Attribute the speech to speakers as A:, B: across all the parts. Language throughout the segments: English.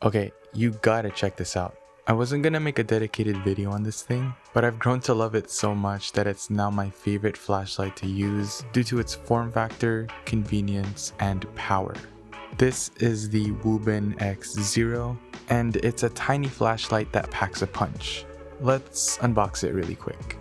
A: Okay, you gotta check this out. I wasn't gonna make a dedicated video on this thing, but I've grown to love it so much that it's now my favorite flashlight to use due to its form factor, convenience, and power. This is the Wuben XO, and it's a tiny flashlight that packs a punch. Let's unbox it really quick.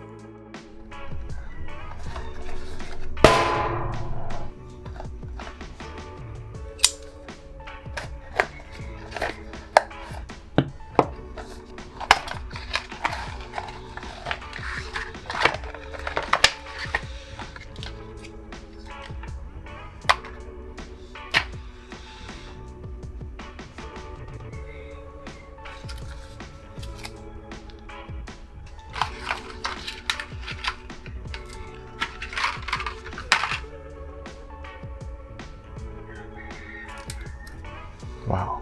A: Wow,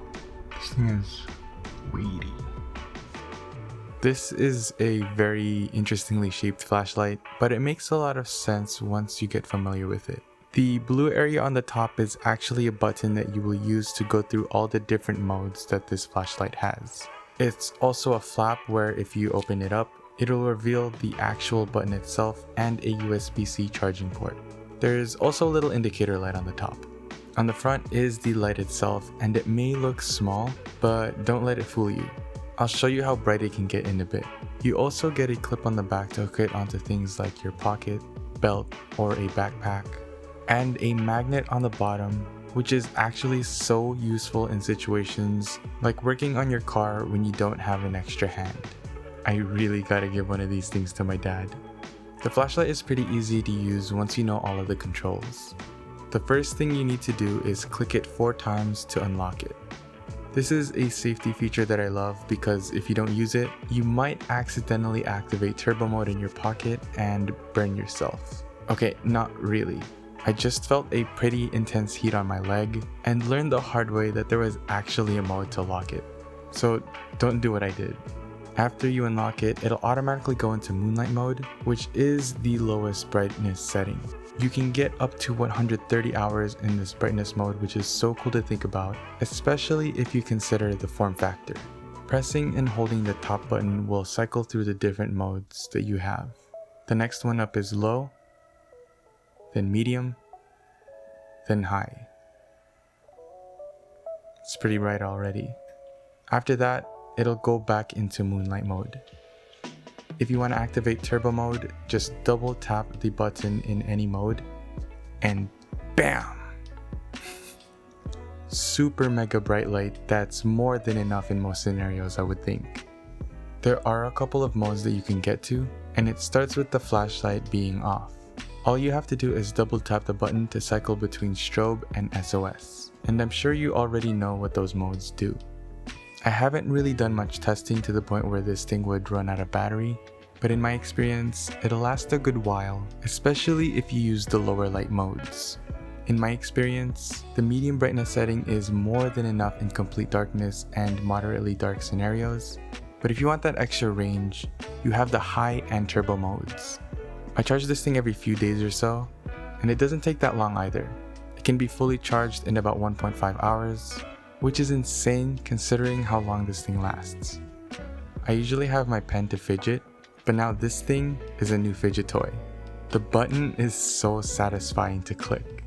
A: this thing is weighty. This is a very interestingly shaped flashlight, but it makes a lot of sense once you get familiar with it. The blue area on the top is actually a button that you will use to go through all the different modes that this flashlight has. It's also a flap where if you open it up, it'll reveal the actual button itself and a USB-C charging port. There's also a little indicator light on the top. On the front is the light itself, and it may look small, but don't let it fool you. I'll show you how bright it can get in a bit. You also get a clip on the back to hook it onto things like your pocket, belt, or a backpack, and a magnet on the bottom, which is actually so useful in situations like working on your car when you don't have an extra hand. I really gotta give one of these things to my dad. The flashlight is pretty easy to use once you know all of the controls. The first thing you need to do is click it 4 times to unlock it. This is a safety feature that I love because if you don't use it, you might accidentally activate turbo mode in your pocket and burn yourself. Okay, not really. I just felt a pretty intense heat on my leg and learned the hard way that there was actually a mode to lock it. So don't do what I did. After you unlock it, it'll automatically go into moonlight mode, which is the lowest brightness setting. You can get up to 130 hours in this brightness mode, which is so cool to think about, especially if you consider the form factor. Pressing and holding the top button will cycle through the different modes that you have. The next one up is low, then medium, then high. It's pretty bright already. After that, it'll go back into moonlight mode. If you want to activate turbo mode, just double tap the button in any mode and BAM! Super mega bright light that's more than enough in most scenarios, I would think. There are a couple of modes that you can get to, and it starts with the flashlight being off. All you have to do is double tap the button to cycle between strobe and SOS, and I'm sure you already know what those modes do. I haven't really done much testing to the point where this thing would run out of battery, but in my experience, it'll last a good while, especially if you use the lower light modes. In my experience, the medium brightness setting is more than enough in complete darkness and moderately dark scenarios, but if you want that extra range, you have the high and turbo modes. I charge this thing every few days or so, and it doesn't take that long either. It can be fully charged in about 1.5 hours, which is insane considering how long this thing lasts. I usually have my pen to fidget, but now this thing is a new fidget toy. The button is so satisfying to click.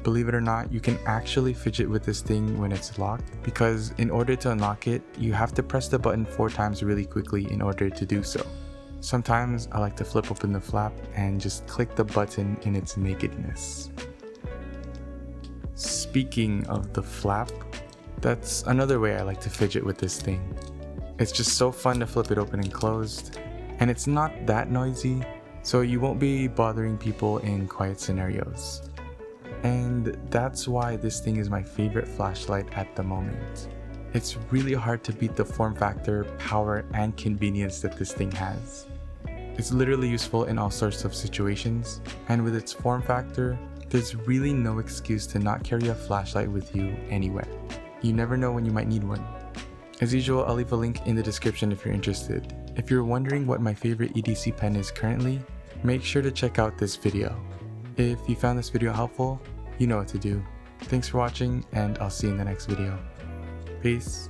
A: Believe it or not, you can actually fidget with this thing when it's locked, because in order to unlock it, you have to press the button 4 times really quickly in order to do so. Sometimes I like to flip open the flap and just click the button in its nakedness. Speaking of the flap, that's another way I like to fidget with this thing. It's just so fun to flip it open and closed, and it's not that noisy, so you won't be bothering people in quiet scenarios. And that's why this thing is my favorite flashlight at the moment. It's really hard to beat the form factor, power, and convenience that this thing has. It's literally useful in all sorts of situations, and with its form factor, there's really no excuse to not carry a flashlight with you anywhere. You never know when you might need one. As usual, I'll leave a link in the description if you're interested. If you're wondering what my favorite EDC pen is currently, make sure to check out this video. If you found this video helpful, you know what to do. Thanks for watching, and I'll see you in the next video. Peace.